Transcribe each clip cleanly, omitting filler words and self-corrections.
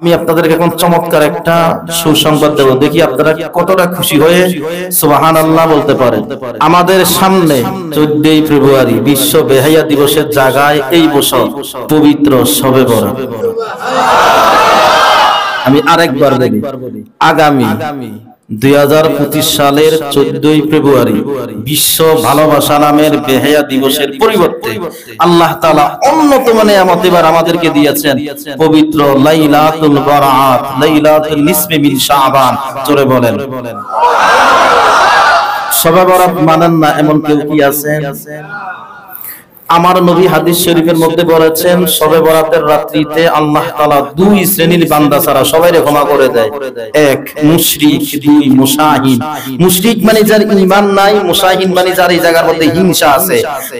আমি আপনাদেরকে এখন চমৎকার একটা সুসংবাদ দেব, দেখি আপনারা কতটা খুশি হয়ে সুবহানাল্লাহ বলতে পারেন। আমাদের সামনে 14 ফেব্রুয়ারি বিশ্ব বেহায়া দিবসের জায়গায় এই বছর পবিত্র শবে বরাত। আমি আরেকবার বলি, আগামী 2025 সালের 14 ফেব্রুয়ারি বিশ্ব ভালোবাসা নামের বেহায়া দিবসের পরিবর্তে আল্লাহ তাআলা অন্যতম নিয়ামত এবার আমাদেরকে দিয়েছেন পবিত্র লাইলাতুল বারাত, লাইলাতুল নিসফি মিন শাবান। জোরে বলেন। শবে বরাত মানেন না এমন কেউ কি আছেন? আমার নবী হাদিস শরীফের মধ্যে বলেছেন, শবে বরাতের রাত্রিতে আল্লাহ তাআলা দুই শ্রেণীর বান্দা ছাড়া সবাইকে ক্ষমা করে দেয়। এক মুশরিক, দুই মুশাহিন। মুশরিক মানে যার ঈমান নাই, মুশাহিন মানে যার এই জায়গার মধ্যে হিংসা আছে।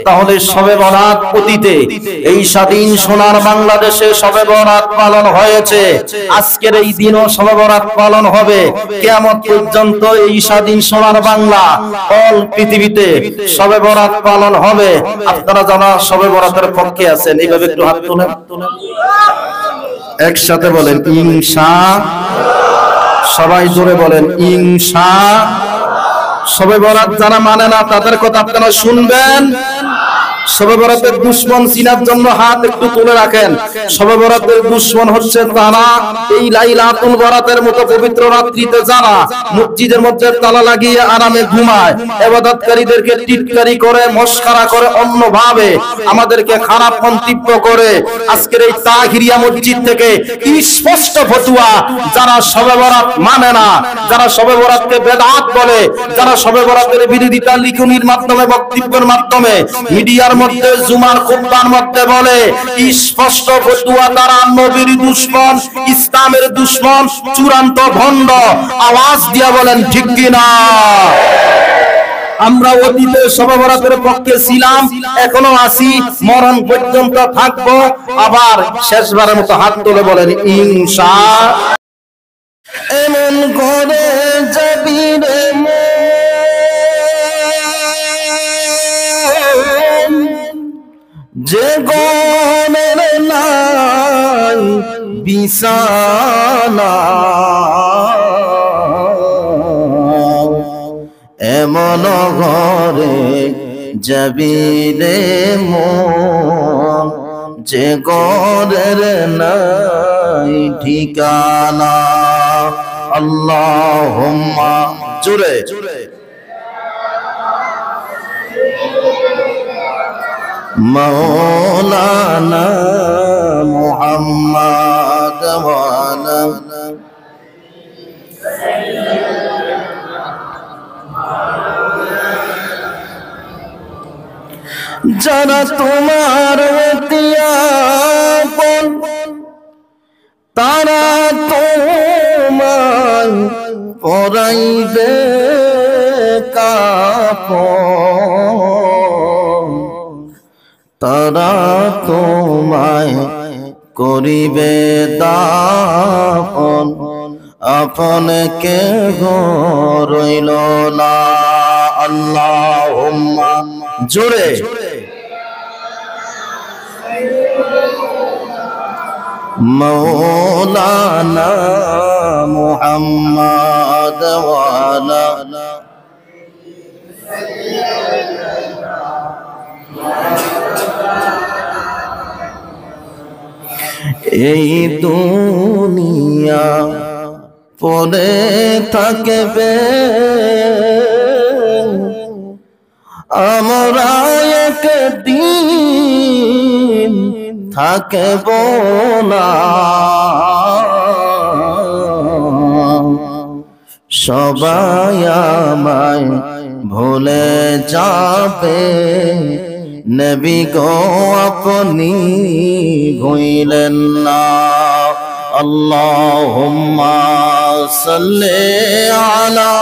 তাহলে শবে বরাত অতীতে এই স্বাধীন সোনার বাংলাদেশে শবে বরাত পালন হয়েছে, আজকের এই দিনও শবে বরাত পালন হবে। কিয়ামত পর্যন্ত এই স্বাধীন সোনার বাংলা অল পৃথিবীতে শবে বরাত পালন হবে। আপনারা শবে বরাতের পক্ষে আছেন, এইভাবে একটু হাত তুলেন, একসাথে বলেন ইনশাআল্লাহ। সবাই জোরে বলেন ইনশাআল্লাহ। শবে বরাত যারা মানে না তাদের কথা আপনারা শুনবেন। শবে বরাতের দুশমন চিনার জন্য হাত একটু তুলে রাখেন। শবে বরাতের দুশমন হচ্ছে তারা এই লাইলাতুল বরাতের মতো পবিত্র রাত্রিতে যারা মসজিদের মধ্যে তালা লাগিয়ে আরামে ঘুমায়, ইবাদতকারীদেরকে টিটকারি করে, মস্করা করে, অন্যভাবে আমাদেরকে খারাপ মন্তব্য করে। আজকের এই তাহিরিয়া মসজিদ থেকে স্পষ্ট ফতোয়া, যারা শবে বরাত মানে না, যারা শবে বরাতকে বেদাত বলে, যারা শবে বরাতের বিরোধিতা লিখনির মাধ্যমে, বক্তব্যের মাধ্যমে, মিডিয়ার মধ্যে, জুমার খুতবার মধ্যে বলে, স্পষ্ট ফতোয়া তারা নবীর দুশমন, ইসলামের দুশমন, চূড়ান্ত ভণ্ড। আওয়াজ দিয়া বলেন ঠিক কি না? আমরা অতীতে শবে বরাতের পক্ষে ছিলাম, এখনো আছি, মরণ পর্যন্ত থাকবো। আবার শেষবারের মতো হাত তুলে বলেন ইনশাআল্লাহ। এমন করে যাবি রে যে গনের নাই বিছানা, এমন ঘরে যাবি রে মন যে ঘরের নাই ঠিকানা। আল্লাহুম্মা জোরে মাওলানা মুহাম্মদ ওয়ালা যারা তোমার আপন তারা তোমায় পরাইবে কাফন, তারা তোমায় করিবে দাফন, আপন কেহ রইল না। আল্লাহুম্মা জোরে মাওলানা মুহাম্মদ ওয়ালা এই দুনিয়া পড়ে থাকবে, আমরা একদিন থাকব না। সবাই আমায় ভুলে যাবে, নবী গো আপনি ভুলেন না। আল্লাহুম্মা সাল্লি আলা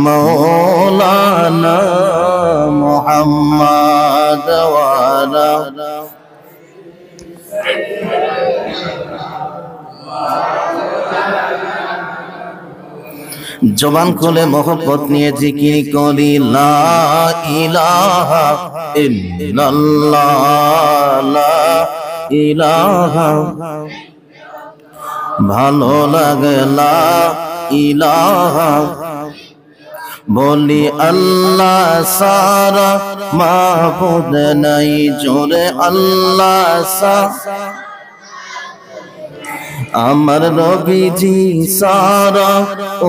মাওলানা মুহাম্মদ ওয়ালা জবান খুলে মোহব্বত নিয়ে জিকির করি লা ইলাহা ইল্লাল্লাহ, লা ইলাহা ভালো লাগে লা ইলাহা বলি আল্লাহ সারা মাবুদ নাই জোরে আল্লাহ সারা আমার নবীজি সারা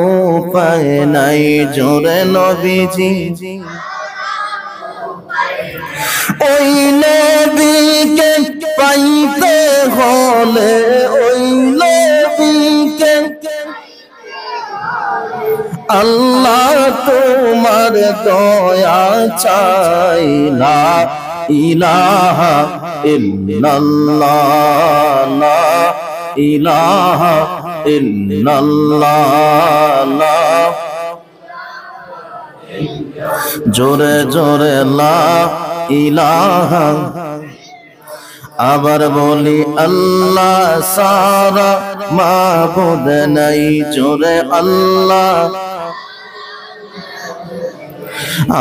উপায় নাই জোরে নবীজি ওই নবীকে পাইতে হলে ওই নবীকে আল্লাহ তোমার দয়া চাই লা ইলাহা ইল্লাল্লাহ লা ইলাহা ইল্লাল্লাহ জোরে জোরে লা ইলাহা আবার বলি আল্লাহ সারা মাবুদ নাই জোরে আল্লাহ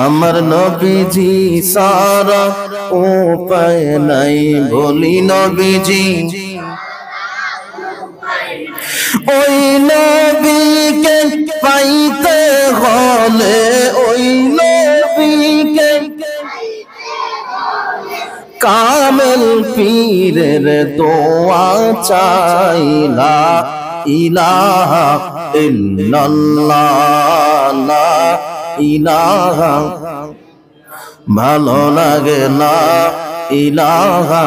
আমার নবীজি সারা উপায় নাই বলি নবীজি ওই নবীকে পাইতে হলে ওই নবীকে কামেল পীরের দোয়া চাই লা ইলাহা ইল্লাল্লাহ লা ইলাহা ভালো লাগে লা ইলাহা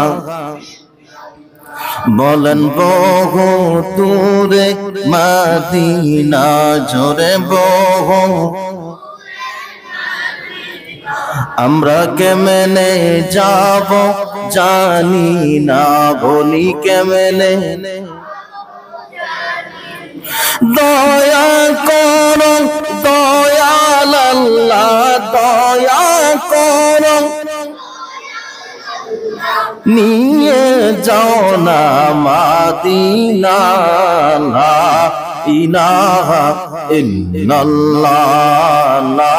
বলেন বহু দূরে মদিনা জোরে বহু আমরা কেমনে যাব জানি না বলি কেমনে দয়া করো দয়াল আল্লাহ দয়া করো নিয়ে যাও না মদিনা লা ইলাহা ইল্লাল্লাহ লা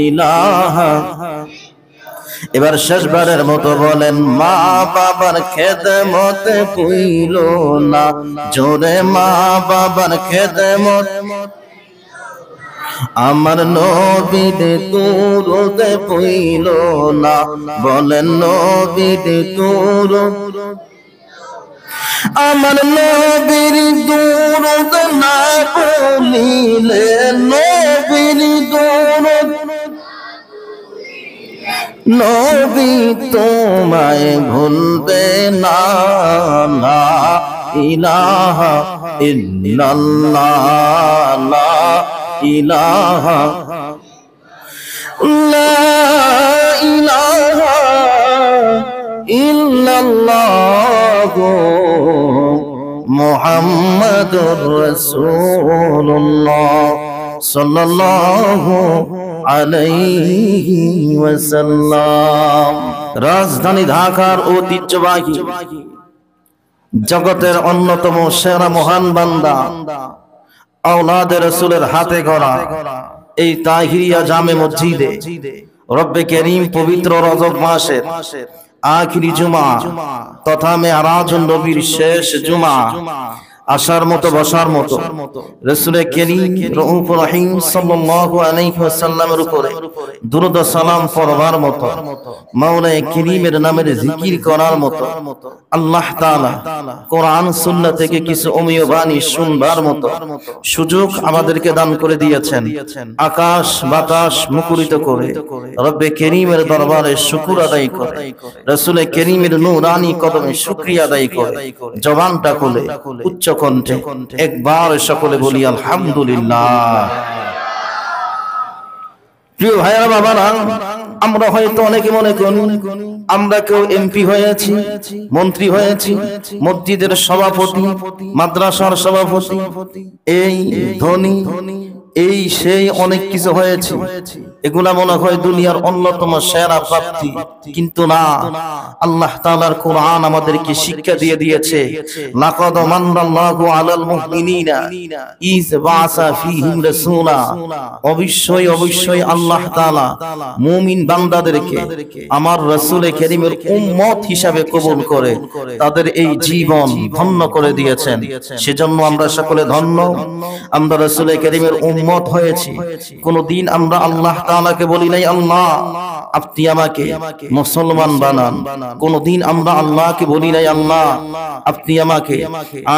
ইলাহা এবার শেষবারের মতো বলেন মা বাবার খেদমত কইল না জোরে মা বাবার খেদমত আমার নবীর দুরূদ পড়িল না বলেন নবীর দুরূদ আমার নবীর দুরূদ না পড়িলে নবীর দুরূদ নবী তোমায় ভুলবে না লা ইলাহা ইল্লাল্লাহ লা ইলাহা লা ইলাহা ইল্লাল্লাহ মুহাম্মাদুর রাসূলুল্লাহ সাল্লাল্লাহু আলাইহি ওয়াসাল্লাম। রাজধানী ঢাকার ঐতিহ্যবাহী জগতের অন্যতম সেরা মহান বান্দা আওলাদে রাসূলের হাতে গড়া এই তাহিরিয়া জামে মসজিদে রব্বে করিম পবিত্র রজব মাসের আখিরি জুমা তথা মেরাজুন নবীর শেষ জুমা আসার মতো বসার মতো রাসূল করিম রউফুর রহিম সাল্লাল্লাহু আলাইহি ওয়াসাল্লামের উপরে দুরূদ ও সালাম পড়বার মতো মাওলা করিমের নামের জিকির করার মতো আল্লাহ তাআলা কোরআন সুন্নাহ থেকে কিছু অমীয় বাণী শুনবার মতো সুযোগ আমাদেরকে দান করে দিয়েছেন। আকাশ বাতাস মুখরিত করে রব্বে করিমের দরবারে শুকর আদায় করে রাসূল করিমের নূরানি কদমে শুকরিয়া আদায় করে জবানটা খুলে উচ্চ কণ্ঠে একবার সকলে বলি আলহামদুলিল্লাহ। প্রিয় ভাইরা বাবারা, আমরা হয়তো অনেকে মনে করি আমরা কেউ এমপি হয়েছি, মন্ত্রী হয়েছি, মসজিদের সভাপতি, মাদ্রাসার সভাপতি, এই ধনী এই সেই অনেক কিছু হয়েছে, এগুলা মনে হয় দুনিয়ার অন্যতম সেরা প্রাপ্তি, কিন্তু না, আল্লাহ তাআলার কোরআন আমাদেরকে শিক্ষা দিয়ে দিয়েছে, লাকাদ মান্নাল্লাহু আলাল মুমিনিনা ইয বাআসা ফীহিম রাসূলা, অবশ্যই অবশ্যই আল্লাহ তাআলা মুমিন বান্দাদেরকে আমার রাসূল কারীমের উম্মত হিসাবে কবুল করে তাদের এই জীবন ধন্য করে দিয়েছেন। সেজন্য আমরা সকলে ধন্য, আমরা রাসূল কারীমের উম্মত হয়েছি। কোনদিন আমরা আল্লাহ তাআলাকে বলি নাই আল্লাহ আপনি আমাকে মুসলমান বানান, কোনদিন আমরা আল্লাহকে বলি নাই আল্লাহ আপনি আমাকে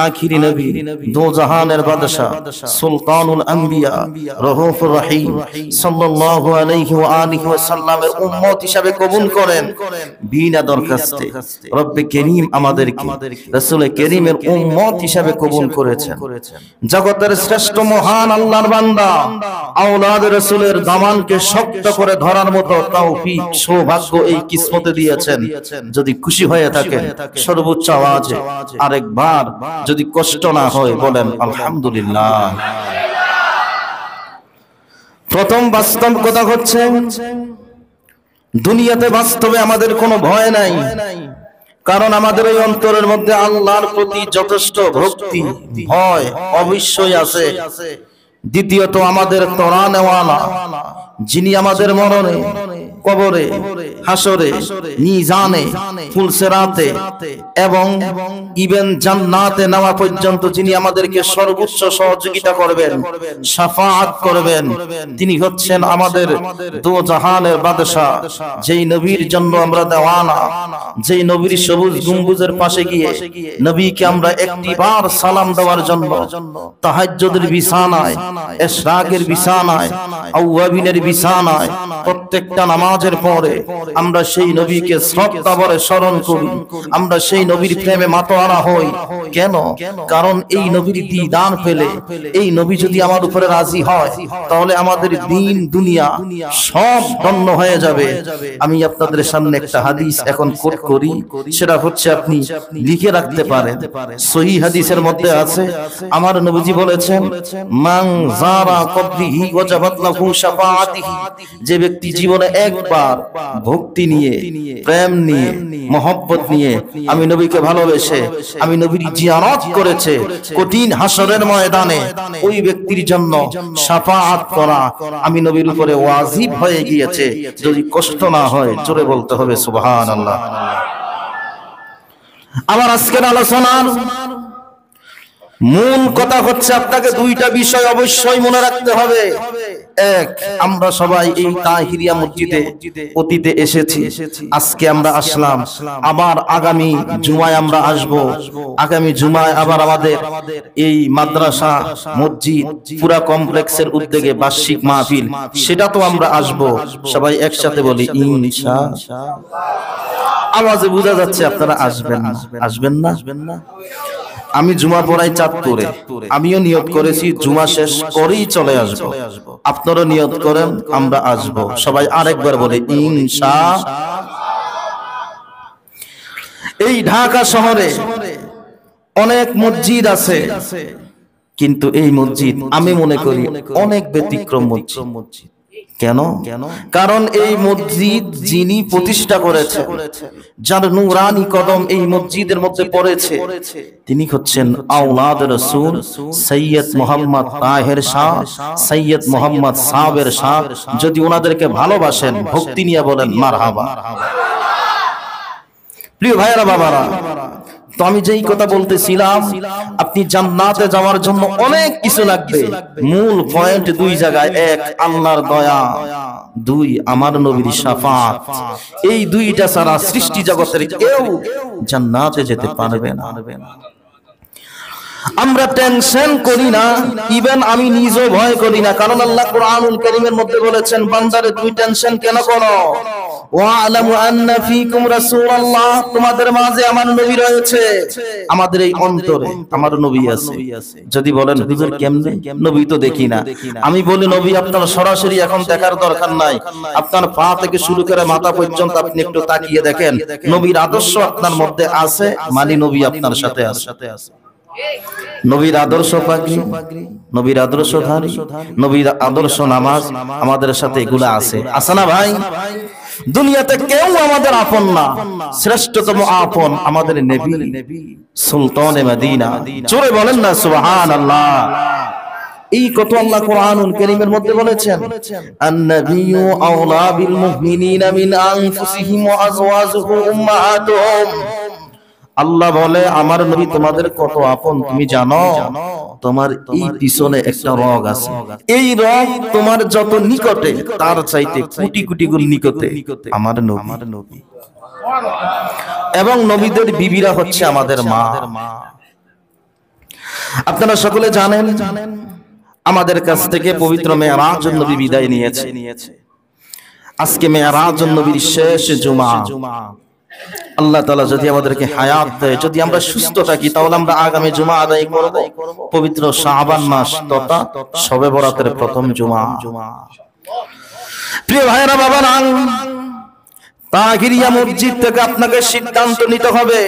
আখিরি নবী, দো জাহানের বাদশা, সুলতানুল আম্বিয়া, রউফুর রহিম সাল্লাল্লাহু আলাইহি ওয়া আলিহি ওয়াসাল্লামের উম্মত হিসাবে কবুল করেন। বিনা দরখাস্তে রব্বে করিম আমাদেরকে রাসূল কারীমের উম্মত হিসাবে কবুল করেছেন। জগতের শ্রেষ্ঠ মহান আল্লাহর বান্দা আওলাদ রাসূলের দামানকে শক্ত করে ধরার মতো তৌফিক সৌভাগ্য এই কিসমতে দিয়েছেন। যদি খুশি হয়ে থাকেন সর্বোচ্চ আওয়াজে আরেকবার, যদি কষ্ট না হয় বলেন আলহামদুলিল্লাহ। প্রথম বাস্তব কথা হচ্ছে দুনিয়াতে বাস্তবে আমাদের কোনো ভয় নাই, কারণ আমাদের এই অন্তরের মধ্যে আল্লাহর প্রতি যথেষ্ট ভক্তি ভয় অবশ্যই আছে। দ্বিতীয়ত আমাদের তরানেওয়ালা, যিনি আমাদের মরণে, কবরে, হাসরে, মিজানে, ফুলসেরাতে এবং ইবেন জান্নাতে নেওয়া পর্যন্ত যিনি আমাদেরকে সর্বোচ্চ সহযোগিতা করবেন, শাফাআত করবেন, তিনি হচ্ছেন আমাদের দো জাহানের বাদশা, যেই নবীর জন্য আমরা দেওয়ানা, যেই নবীর সবুজ গম্বুজের পাশে গিয়ে নবীকে আমরা একটিবার সালাম দেওয়ার জন্য তাহাজ্জুদের বিছানায়, ইশরাকের বিছানায়, আওয়াবিনের বিছানায় প্রত্যেকটা নামাজের পরে আমরা সেই নবীকে শ্রদ্ধা ভরে স্মরণ করি, আমরা সেই নবীর প্রেমে মাতোয়ারা হই। কেন? কারণ এই নবীর দিদার পেলে, এই নবী যদি আমার উপরে রাজি হয়, তাহলে আমাদের দিন দুনিয়া সব ধন্য হয়ে যাবে। আমি আপনাদের সামনে একটা হাদিস এখন কোট করি, সেটা হচ্ছে আপনি লিখে রাখতে পারেন। সহিহ হাদিসের মধ্যে আছে, আমার নবীজি বলেছেন, মান যারা কবরিহি ওয়াজাবাত লাহু শাফাআতিহি, যে ব্যক্তি জীবনে একবার ভক্তি নিয়ে, প্রেম নিয়ে, মহব্বত নিয়ে আমি নবীকে ভালোবেসে আমি নবীর জিয়ারত করেছে, কঠিন হাসরের ময়দানে ওই ব্যক্তির জন্য শাফাআত করা আমি নবীর উপরে ওয়াজিব হয়ে গিয়েছে। যদি কষ্ট না হয় জোরে বলতে হবে সুবহানাল্লাহ। আমার আজকের আলোচনার মূল কথা হচ্ছে আপনাকে দুইটা বিষয় অবশ্যই মনে রাখতে হবে। এক, আমরা সবাই এই তাহিরিয়া মসজিদে অতীতে এসেছি, আজকে আমরা আসলাম, আবার আগামী জুমায় আমরা আসব, আগামী জুমায় আবার আমাদের এই মাদ্রাসা মসজিদ পুরা কমপ্লেক্সের উদ্যোগে বার্ষিক মাহফিল, সেটা তো আমরা আসব। সবাই একসাথে বলি ইনশাআল্লাহ। আওয়াজে বোঝা যাচ্ছে আপনারা আসবেন না, আসবেন না, আসবেন না। আমি জুমা পড়াই চাঁদপুরে, আমিও নিয়ত করেছি জুমা শেষ করেই চলে আসব। আপনারা নিয়ত করেন আমরা আসব। সবাই আরেকবার বলে ইনশাআল্লাহ। এই ঢাকা শহরে অনেক মসজিদ আছে, কিন্তু এই মসজিদ আমি মনে করি অনেক ব্যতিক্রম মসজিদ। কেন? কারণ এই মসজিদ যিনি প্রতিষ্ঠা করেছেন, যার নূরানি কদম এই মসজিদের মধ্যে পড়েছে, তিনি হচ্ছেন আওলাদ রাসূল সৈয়দ মোহাম্মদ তাহের শাহ, সৈয়দ মোহাম্মদ সাবের শাহ। যদি ওনাদেরকে ভালোবাসেন ভক্তি নিয়ে বলেন মারহাবা। প্রিয় ভাইয়েরা, বাবারা, তো আমি যেই কথা বলতেছিলাম, আপনি জান্নাতে যাওয়ার জন্য অনেক কিছু লাগবে। মূল পয়েন্ট দুই জায়গায়, এক আল্লাহর দয়া, দুই আমার নবীর শাফাআত। এই দুইটা ছাড়া সৃষ্টি জগতের কেউ জান্নাতে যেতে পারবে না। আমরা টেনশন করি না, ইভেন আমি নিজেও ভয় করি না, কারণ আল্লাহ কুরআনুল কারীমের মধ্যে বলেছেন, বান্দারে তুই টেনশন কেন করো? ওয়ালামু আন্না ফীকুম রাসূলুল্লাহ, তোমাদের মাঝে আমার নবী রয়েছে। আমাদের এই অন্তরে আমার নবী আছে। যদি বলেন হুজুর কেমনে, নবী তো দেখি না, আমি বলি নবী আপনার সরাসরি এখন দেখার দরকার নাই, আপনার পা থেকে শুরু করে মাথা পর্যন্ত আপনি একটু তাকিয়ে দেখেন, নবীর আদর্শ আপনার মধ্যে আছে, মানে নবী আপনার সাথে আছে। নবীর আদর্শ পাগড়ি, নবীর আদর্শধারী, নবীর আদর্শ নামাজ আমাদের সাথে এগুলা আছে, আছে না ভাই? দুনিয়াতে কেউ আমাদের আপন না, শ্রেষ্ঠতম আপন আমাদের নবী সুলতানে মদিনা। জোরে বলেন না সুবহানাল্লাহ। এই কত আল্লাহ কোরআনুল কারীমের মধ্যে বলেছেন, আন-নাবিয়্যু আওলা বিল মুমিনিনা মিন আনফুসিহিম ওয়া আজওয়াজুহু উম্মাহাতুহুম। আল্লাহ বলে আমার নবী তোমাদের কত আপন তুমি জানো? তোমার এই পিছনে একটা রগ আছে, এই রগ তোমার যত নিকটে তার চাইতে কোটি কোটি গুণ নিকটে আমার নবী। এবং নবীদের বিবিরা হচ্ছে আমাদের মা। আপনারা সকলে জানেন আমাদের কাছ থেকে পবিত্র মেরাজুন নবী বিদায় নিয়েছে। আজকে মেরাজুন নবীর শেষ জুমা। আল্লাহ তাআলা যদি আমাদেরকে হায়াত দেয়, যদি আমরা সুস্থ থাকি, তাহলে আমরা আগামী জুমা আদায় করব পবিত্র শাবান মাস তথা শবে বরাতের প্রথম জুমা। প্রিয় ভাইরা বাবারা, তাহিরিয়া মসজিদ থেকে আপনাকে সিদ্ধান্ত নিতে হবে।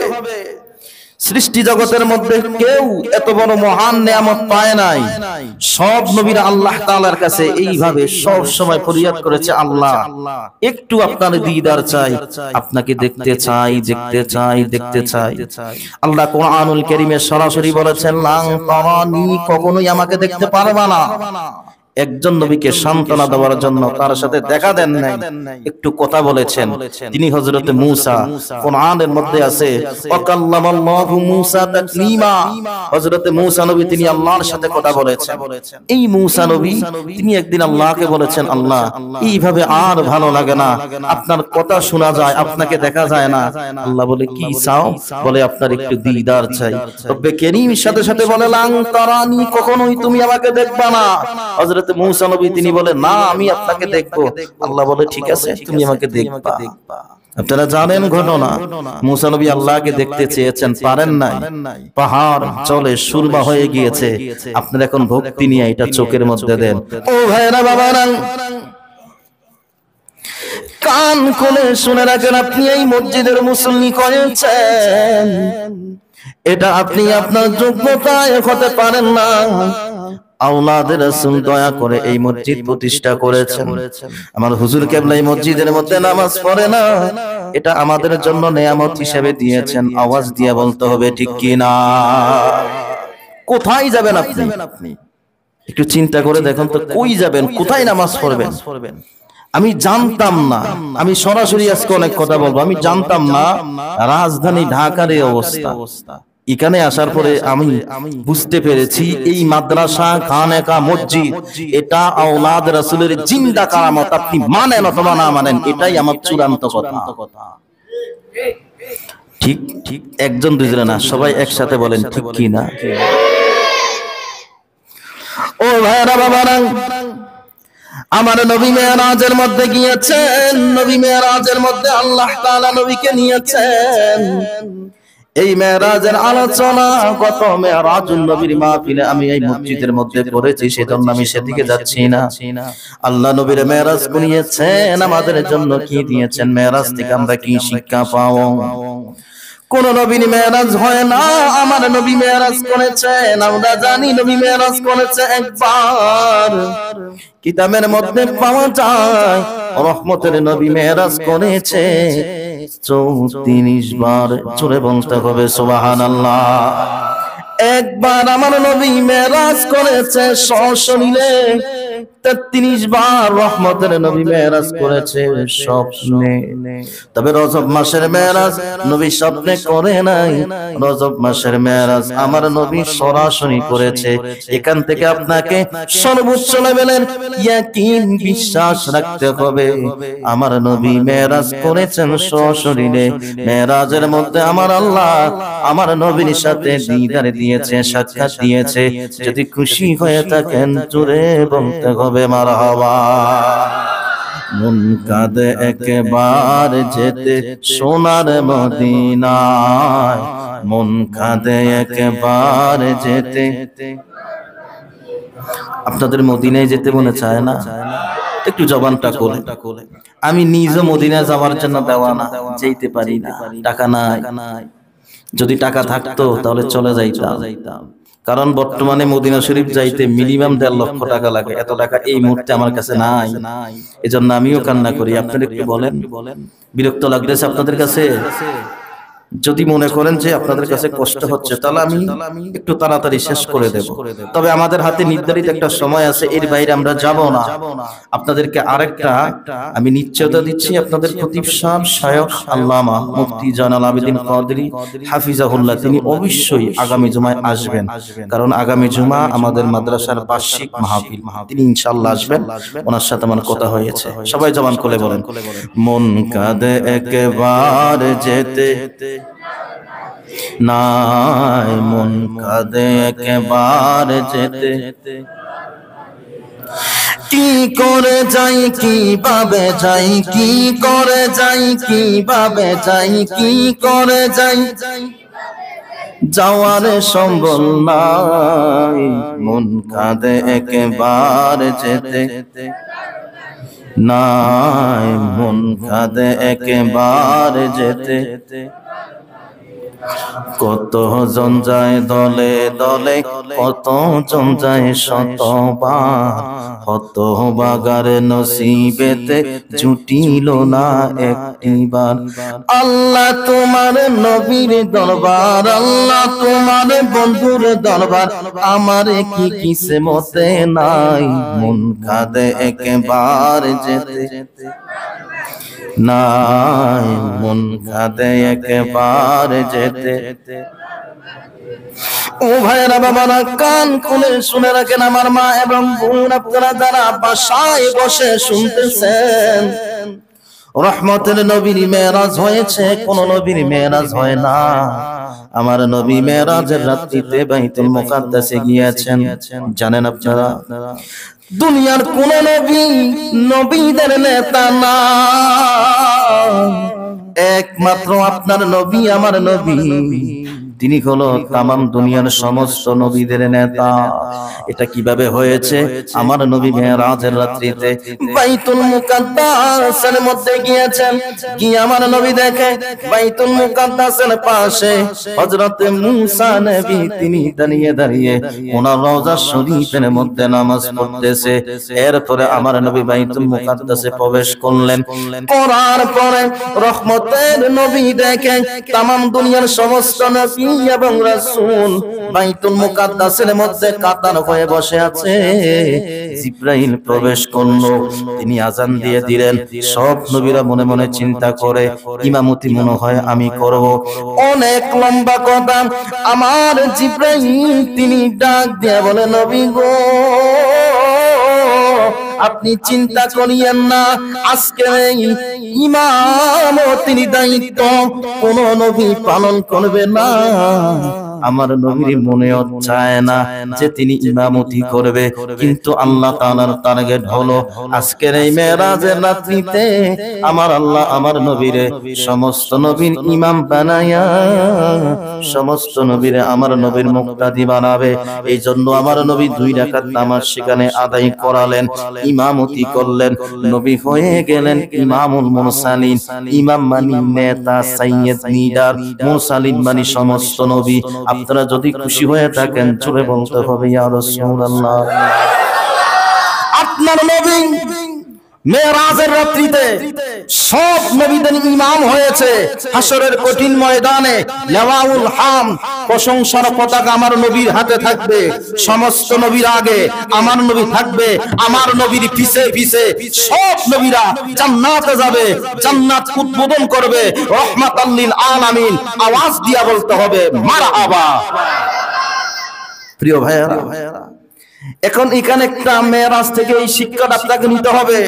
সৃষ্টি জগতের মধ্যে কেউ এত বড় মহান নিয়ামত পায় নাই। সব নবীরা আল্লাহ তাআলার কাছে এইভাবে সব সময় ফরিয়াদ করেছে, আল্লাহ একটু আপনার দিদার চাই, আপনাকে দেখতে চাই, দেখতে চাই, দেখতে চাই। আল্লাহ কোরআনুল কারীমে সরাসরি বলেছেন, লান তারানি, কখনোই আমাকে দেখতে পারবা না। একজন নবীকে সান্ত্বনা দেওয়ার জন্য তার সাথে দেখা দেন নাই, একটু কথা বলেছেন। তিনি হযরতে মূসা, কোরআনের মধ্যে আছে ওয়াকাল্লামাল্লাহু মূসা তাকলিমা। হযরতে মূসা নবী তিনি আল্লাহর সাথে কথা বলেছেন। এই মূসা নবী তিনি একদিন আল্লাহকে বলেছেন, আল্লাহ এইভাবে আর ভালো লাগে না, আপনার কথা শোনা যায়, আপনাকে দেখা যায় না। আল্লাহ বলে কি চাও? বলে আপনার একটু দিদার চাই। রব্বে কারীম সাথে সাথে বলে, লান তারানি, কখনোই তুমি আমাকে দেখবা না। হযরত মূসা নবী তিনি বলে, না আমি আপনাকে দেখবো। আল্লাহ বলে ঠিক আছে, তুমি আমাকে দেখবা। আপনারা জানেন ঘটনা, মূসা নবী আল্লাহকে দেখতে চেয়েছেন, পারেন নাই। পাহাড় চলে সুরমা হয়ে গিয়েছে। আপনারা এখন ভক্তি নিয়ে এটা চোখের মধ্যে দেন। ও ভাইরা বাবারা, কান খুলে শুনে রাখেন, আপনি এই মসজিদের মুসল্লি করেছেন, এটা আপনি আপনার যোগ্যতায় হতে পারেন না। আওলাদের রাসূল দয়া করে এই মসজিদ প্রতিষ্ঠা করেছেন। আমার হুজুর কেবলা এই মসজিদের মধ্যে নামাজ পড়ে না, এটা আমাদের জন্য নিয়ামত হিসেবে দিয়েছেন। আওয়াজ দিয়ে বলতে হবে ঠিক কি না? কোথায় যাবেন আপনি? একটু চিন্তা করে দেখুন তো, কই যাবেন, কোথায় নামাজ পড়বেন? আমি জানতাম না, আমি সরাসরি আজকে অনেক কথা বলবো, আমি জানতাম না রাজধানী ঢাকার এই অবস্থা। এখানে আসার পরে আমি বুঝতে পেরেছি এই মাদ্রাসা, খানেকা, মসজিদ এটা আওলাদ রাসূলের জিন্দা কারামত। আপনি মানেন অথবা না মানেন, এটাই আমার চূড়ান্ত কথা। ঠিক ঠিক, একজন দুইজন না, সবাই একসাথে বলেন ঠিক কি না? ও ভাইরা বাবারা, আমার নবী মেরাজের মধ্যে গিয়েছেন। নবী মেরাজের মধ্যে আল্লাহ তাআলা নবীকে নিয়েছেন। এই মেরাজের আলোচনা গত মেরাজুন নবীর মাহফিলে আমি এই মসজিদের মধ্যে করেছি, সেজন্য আমি সেদিকে যাচ্ছি না। আল্লাহ নবীর মেরাজ করিয়েছেন, আমাদের জন্য কি দিয়েছেন, মেরাজ থেকে আমরা কি শিক্ষা পাবো? কোন নবীর মেরাজ হয় না, আমার নবী মেরাজ করেছেন। আমরা জানি নবী মেরাজ করেছে একবার, কিতাবের মধ্যে পাওয়া যায় রহমতের নবী মেরাজ করেছে 34 বার। জোরে বলতে হবে সুবহানাল্লাহ। একবার আমার নবী মেরাজ করেছে সশরীরে, 33 বার রহমতের নবী মেরাজ করেছে স্বপ্নে। তবে রজব মাসের মেরাজ নবী স্বপ্নে করে নাই, রজব মাসের মেরাজ আমার নবী সরাসরি করেছে। এখান থেকে আপনাকে সর্বোচ্চ লেভেলের ইয়াকিন, বিশ্বাস রাখতে হবে, আমার নবী মেরাজ করেছেন সশরীরে। মেরাজের মধ্যে আমার আল্লাহ আমার নবীর সাথে দিদার দিয়েছে, সাক্ষাৎ দিয়েছে। যদি খুশি হয়ে থাকেন জোরে বলতে হবে মারহাবা। মন কাঁদে একবার যেতে সোনার মদিনায়, মন কাঁদে একবার যেতে। আপনাদের মদিনায় যেতে মনে চায় না? একটু জবানটা খোলে। আমি নিজে মদিনায় যাওয়ার জন্য দেওয়ানা, যেতে পারি না, টাকা নাই। যদি টাকা থাকতো তাহলে চলে যাইতাম, কারণ বর্তমানে মদিনা শরীফ যাইতে মিনিমাম 1.5 লক্ষ টাকা লাগে। এত টাকা এই মুহূর্তে আমার কাছে নাই, এজন্য আমিও কান্না করি। আপনারা একটু বলেন, বিরক্ত লাগতেছে আপনাদের কাছে? যদি মনে করেন যে আপনাদের কাছে কষ্ট হচ্ছে, তাহলে আমি একটু তাড়াতাড়ি শেষ করে দেব। তবে আমাদের হাতে নির্ধারিত একটা সময় আছে, এর বাইরে আমরা যাব না। আপনাদেরকে আরেকটা আমি নিশ্চয়তা দিচ্ছি, আপনাদের খতিব সাহেব শায়খ আল্লামা মুফতি জানাল আবেদিন কাদরি হাফিজাহুল্লাহ তিনি অবশ্যই আগামী জুমায় আসবেন, কারণ আগামী জুমা আমাদের মাদ্রাসার বার্ষিক মাহফিল, তিনি ইনশাআল্লাহ আসবেন। ওনার সাথে আমার কথা হয়েছে। সবাই জবান খুলে বলেন, মন কাঁদে একবার যেতে নাই, মন কাঁদে একবার যেতে, কি করে যাই কিভাবে যাই, কি করে যাই কিভাবে যাই, কি করে যাই যাওয়ার সম্বল নাই, মন কাঁদে একবার যেতে নাই, মন কাঁদে একবার যেতে। কত জন যায় দলে দলে, কত জন যায় শতবার, কত বাগার নসিবেতে জুটিল না একটিবার। আল্লাহ তোমার নবীর দরবার, আল্লাহ তোমার বন্ধুর দরবার, আমার কি কিসমতে নাই, মন কাঁদে একবার যেতে নাই, মন কাঁদে একবার যেতে। ও ভাইরা বাবারা, কান খুলে শুনে রাখেন আমার মা এবং বোন, আপনারা যারা বাসায় বসে শুনতেছেন, রহমতের নবীর মেরাজ হয়েছে, কোন নবীর মেরাজ হয় না। আমার নবী মেরাজের রাত্রিতে বাইতুল মুকাদ্দাসে গিয়েছেন। জানেন আপনারা, দুনিয়ার কোন নবী নবীদের নেতা না, একমাত্র আপনার নবী আমার নবী, তিনি হলো তামাম দুনিয়ার সমস্ত নবীদের নেতা। এটা কিভাবে হয়েছে? আমার নবী মেরাজের রাত্রিতে বাইতুল মুকাদ্দাসের মধ্যে গিয়েছেন, গিয়ে আমার নবী দেখে বাইতুল মুকাদ্দাসের পাশে হযরত মুসা নবী তিনি দাঁড়িয়ে দাঁড়িয়ে ওনার রওজা শরীফের মধ্যে নামাজ পড়তেছে। এরপরে আমার নবী বাইতুল মুকাদ্দাসে প্রবেশ করলেন, করার পরে রহমতের নবী দেখে তামাম দুনিয়ার সমস্ত নবী এবং রাসূল বাইতুল মুকাদ্দাসের মধ্যে কাতার হয়ে বসে আছে। জিবরাইল প্রবেশ করলো, তিনি আযান দিয়ে দিলেন। সব নবীরা মনে মনে চিন্তা করে, ইমামতি মনে হয় আমি করব। অনেক লম্বা কথা, আমার জিবরাইল তিনি ডাক দিয়ে বলে, নবী গো, আপনি চিন্তা করিয়েন না, আজকে ইমামতির দায়িত্ব কোন নবী পালন করবে না। আমার নবীর মনেও চায় না যে তিনি ইমামতি করবে, কিন্তু আল্লাহ তাআলার টার্গেট হলো আজকের এই মেরাজের রাত্রিতে আমার আল্লাহ আমার নবীরে সমস্ত নবীর ইমাম বানায়া সমস্ত নবীরে আমার নবীর মুক্তাদি বানাবে। এই জন্য আমার নবী 2 রাকাত নামাজ সেখানে আদায় করালেন, ইমামতি করলেন, নবী হয়ে গেলেন ইমামুল মুরসালিন। ইমাম মানে নেতা, সাইয়্যিদ, লিডার, মুরসালিন মানে সমস্ত নবী। আপনারা যদি খুশি হয়ে থাকেন জোরে বলতে হবে ইয়া রাসূলুল্লাহ। আপনার নবী মেরাজের রাত্রিতে সব নবীদের ইমাম হয়েছে। হাসরের কঠিন ময়দানে লাওয়াউল হাম, প্রশংসার পতাকা আমার নবীর হাতে থাকবে। সমস্ত নবীর আগে আমার নবী থাকবে, আমার নবীর পিছে পিছে সব নবীরা জান্নাতে যাবে, জান্নাত উদ্বোধন করবে। রাহমাতাল লিল আলামিন আওয়াজ দিয়া বলতে হবে মারহাবা। প্রিয় ভাইয়েরা, এখন এখানে একটা মেরাজ থেকে এই শিক্ষাটা আপনাকে নিতে হবে।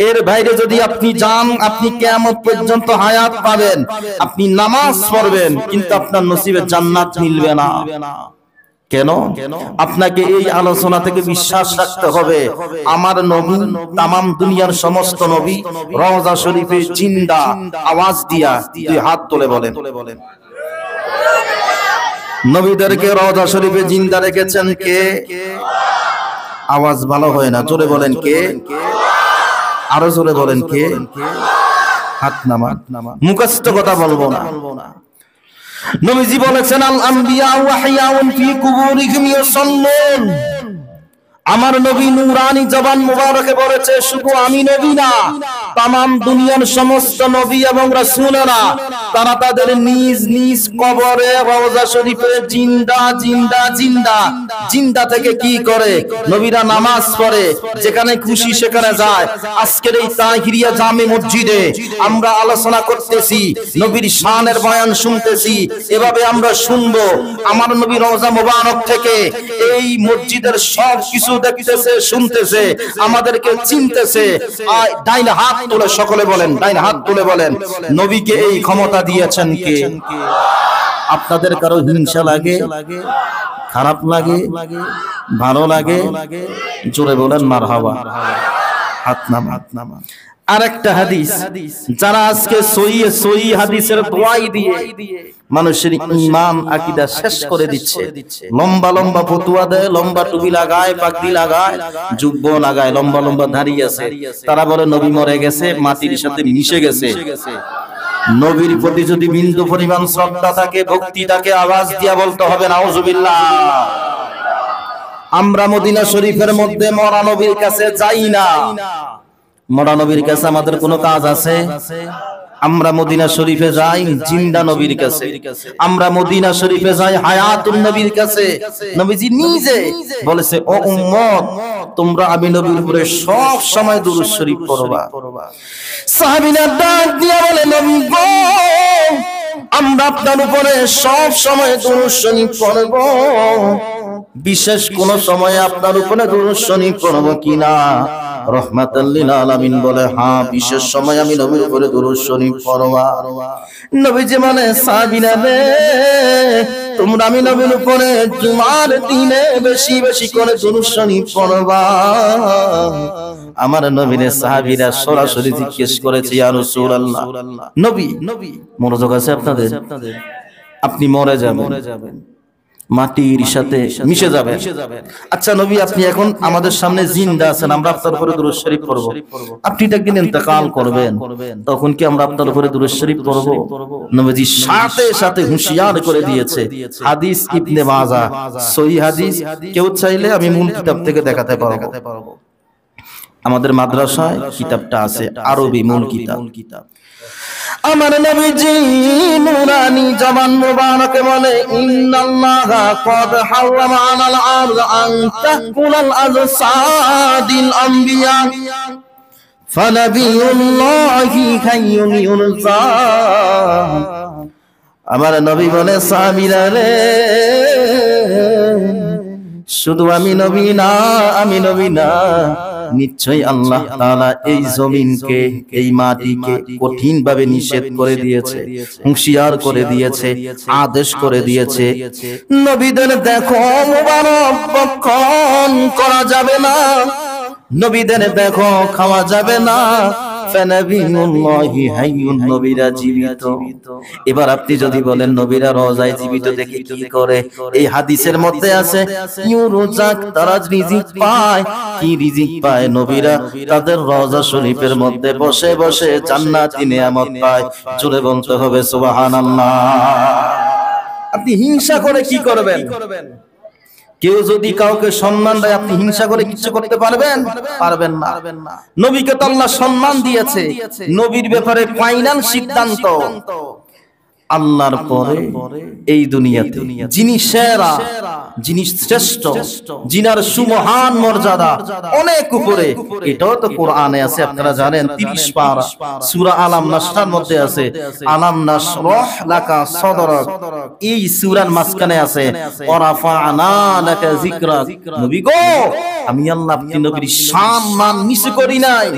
এর বাইরে যদি আপনি যান, আপনি কিয়ামত পর্যন্ত হায়াত পাবেন, আপনি নামাজ পড়বেন, কিন্তু আপনার নসিবে জান্নাত মিলবে না। কেন? আপনাকে এই আলোচনা থেকে বিশ্বাস রাখতে হবে আমার নবী তামাম দুনিয়ার সমস্ত নবী রওজা শরীফে জিন্দা। আওয়াজ দিয়া 2 হাত তুলে বলেন, নবীদেরকে রওজা শরীফে জিন্দা রেখেছেন কে? আওয়াজ ভালো হয় না, জোরে বলেন কে? আরো জোরে বলেন কে? হাত নামান, মুখস্থ কথা বলবো না। নবীজি বলেছেন আল আম্বিয়া ওয়া হিয়াউন ফি কুবুরিহিম ইউসাল্লুন। আমার নবী নূরানি জবান মুবারকে বলেছে শুধু আমি নবী না, তামাম দুনিয়ার সমস্ত নবী এবং রাসূলেরা তারা তাদের নিজ নিজ কবরে রওজা শরীফে জিন্দা জিন্দা জিন্দা জিন্দা থেকে কি করে? নবীরা নামাজ পড়ে, যেখানে খুশি সেখানে যায়। আজকের এই তাহিরিয়া জামে মসজিদে আমরা আলোচনা করতেছি, নবীর শানের বয়ান শুনতেছি, এভাবে আমরা শুনবো। আমার নবী রওজা মুবারক থেকে এই মসজিদের সব কিছু দেখতেছে, শুনতেছে, আমাদেরকে চিনতেছে। ডাইন হাত তুলে সকলে বলেন, ডাইন হাত তুলে বলেন, নবীকে এই ক্ষমতা দিয়েছেন কে? আপনাদের কারো হিংসা লাগে, খারাপ লাগে, ভালো লাগে? জোরে বলেন মারহাবা। হাত নামা, হাত নামা। আরেকটা হাদিস, যারা আজকে সহিহ হাদিসের দোয়াই দিয়ে মানুষের ঈমান আকীদা শেষ করে দিচ্ছে, লম্বা লম্বা ফতুয়া দেয়, লম্বা টুপি লাগায়, পাগড়ি লাগায়, জুব্ব লাগায়, লম্বা লম্বা দাড়ি আছে, তারা বলে নবী মরে গেছে, মাটির সাথে মিশে গেছে। নবীর প্রতি যদি বিন্দু পরিমাণ শ্রদ্ধা থাকে, ভক্তি থাকে, আওয়াজ দিয়া বলতে হবে নাউজুবিল্লাহ। আমরা মদিনা শরীফের মধ্যে মরা নবীর কাছে যাই না। মরা নবীর কাছে আমাদের কোনো কাজ আছে? আমরা মদিনা শরীফে যাই জিন্দা নবীর কাছে। আমরা মদিনা শরীফে যাই হায়াতুন নবীর কাছে। নবীজি নিজে বলেছে, ও উম্মত, তোমরা আমি নবীর উপরে সব সময় দুরূদ শরীফ পড়বা। সাহাবীরা ডাক দিয়ে বলে, নবী গো, আমরা আপনার উপরে সব সময় দুরূদ শরীফ পড়ব, বিশেষ কোন সময় আপনার উপরে দুরূদ শরীফ পড়ব কিনা? রহমাতাল লিল আলামিন বলে, হ্যাঁ, বিশেষ সময় আমি নবীর উপরে দুরূদ শরীফ পড়বা। নবীজি মানে, সাহাবীরা রে, তোমরা আমি নবীর উপরে জুমার দিনে বেশি বেশি করে দুরূদ শরীফ পড়বা। আমার নবীরে সাহাবীরা সরাসরি জিজ্ঞেস করেছে, ইয়া রাসূলুল্লাহ, নবী মনোযোগ আছে আপনাদের? আপনি মরে যাবেন, মাটির সাথে মিশে যাবেন। আচ্ছা নবী, আপনি এখন আমাদের সামনে জিন্দা আছেন, আমরা আপনার উপরে দুরূদ শরীফ পড়ব। আপনি একদিন ইন্তেকাল করবেন, তখন কি আমরা আপনার উপরে দুরূদ শরীফ পড়ব? নবীজি সাথে সাথে হুঁশিয়ার করে দিয়েছে। হাদিস ইবনে মাজাহ, সহিহ হাদিস। কেউ চাইলে আমি মূল কিতাব থেকে দেখাতে পারবো। আমাদের মাদ্রাসায় কিতাবটা আছে, আরবি মূল কিতাব। আমার নবীজি নূরানি জবান মুবারকে বলে, ইন্নাল্লাহা ক্বাদ হারামা আলাল আরদ আন তাকুলাল আজসাদিল আম্বিয়া ফানাবিয়ুল্লাহি হাইয়ুন ইউরজা। আমার নবী বলে, সাহাবীরা রে, শুধু আমি নবী না, নিশ্চয়ই আল্লাহ তাআলা এই জমিনকে, এই মাটিকে কঠিন ভাবে নিষেধ করে দিয়েছে, হুঁশিয়ার করে দিয়েছে, আদেশ করে দিয়েছে, নবীদের দেখো মুবারক বক্ষণ করা যাবে না, নবীদের দেখো খাওয়া যাবে না। নবীরা জীবিত। এবার আপনি যদি বলেন নবীরা রওজায় জীবিত দেখে কি করে? এই হাদিসের মধ্যে আছে, তারা রিজিক পায়। কি রিজিক পায়? নবীরা তাদের রওজা শরীফের মধ্যে বসে বসে জান্নাতি নেয়ামত পায়। জোরে বলতে হবে সুবহানাল্লাহ। আপনি হিংসা করে কি করবেন? কেউ যদি কাউকে সম্মান দেয়, আপনি হিংসা করে কিছু করতে পারবেন? পারবেন না। নবীকে তো আল্লাহ সম্মান দিয়েছে। নবীর ব্যাপারে ফাইনাল সিদ্ধান্ত আল্লাহর পরে এই দুনিয়াতে যিনি সেরা, যিনি শ্রেষ্ঠ, যিনার সুমহান মর্যাদা অনেক উপরে, এটাও তো কোরআনে আছে। আপনারা জানেন 30 পারা সূরা আলাম নাসরার মধ্যে আছে, আলাম নাশরাহ লাকা সাদরাক। এই সূরার মাঝখানে আছে, ওয়ারাফা'না লাকা যিকরাক। নবী গো, আমি আল্লাহ আপনি নবীর শান মান নিচু করি নাই।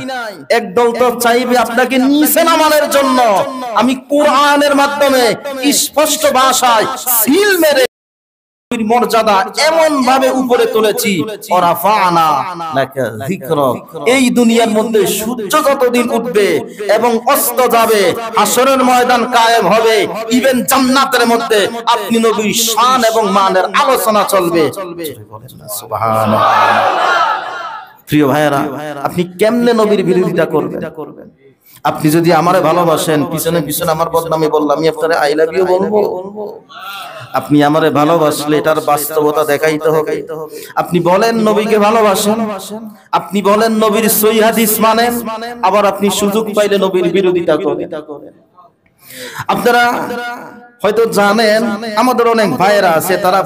একদল তো চাইবে আপনাকে নিচে নামানোর জন্য। আমি কোরআনের মাধ্যমে স্পষ্ট ভাষায় সিল মেরে মর্যাদা এমন ভাবে উপরে তুলেছি, ওয়ারাফা'না লাকা যিকরাক। এই দুনিয়ার মধ্যে সূর্য যতদিন উঠবে এবং অস্ত যাবে, হাসরের ময়দান কায়েম হবে, ইভেন জান্নাতের মধ্যে আপনি নবীর শান এবং মানের আলোচনা চলবে। সুবহানাল্লাহ। প্রিয় ভাইয়েরা, আপনি কেমনে নবীর বিরোধিতা করবেন? আপনি যদি আমারে ভালোবাসেন, পিছনে পিছনে আমার বদনামি বললাম, আমি আপনারে আই লাভ ইউ বলবো। আপনি আমারে ভালোবাসলে এটার বাস্তবতা দেখাইতে হবে। আপনি বলেন নবীকে ভালোবাসেন, আপনি বলেন নবীর সহিহ হাদিস মানেন, আবার আপনি সুযোগ পাইলে নবীর বিরোধিতা করেন। আপনারা হয়তো জানেন আমাদের অনেক ভাইয়েরা আছে, তারা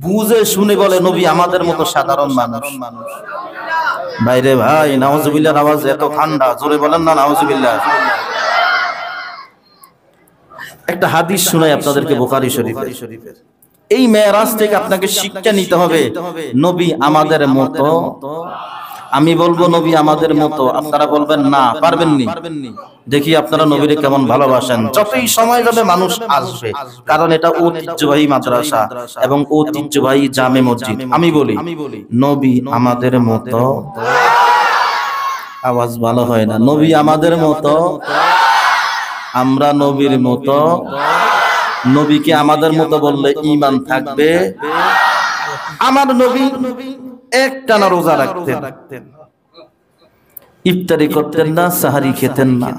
বুঝে শুনে বলে নবী আমাদের মতো সাধারণ মানুষ। ভাইরে ভাই, নাউজুবিল্লাহর আওয়াজ এত ঠান্ডা, জোরে বলেন না নাউজুবিল্লাহ। একটা হাদিস শুনাই আপনাদেরকে বুখারী শরীফের। এই মেরাজ থেকে আপনাকে শিক্ষা নিতে হবে, নবী আমাদের মতো। আমি বলবো নবী আমাদের মতো, আপনারা বলবেন না, পারবেন নি। দেখি আপনারা নবীরে কেমন ভালোবাসেন। যতই সময় যাবে মানুষ আসবে, কারণ এটা ঐতিহ্যবাহী মাদ্রাসা এবং ঐতিহ্যবাহী জামে মসজিদ। আমি বলি নবী আমাদের মতো, আওয়াজ ভালো হয় না, নবী আমাদের মতো, আমরা নবীর মতো। নবীকে আমাদের মতো বললে ঈমান থাকবে। আমার নবী একটানা রোজা রাখতেন, ইফতারি করতেন না, সাহারি খেতেন না।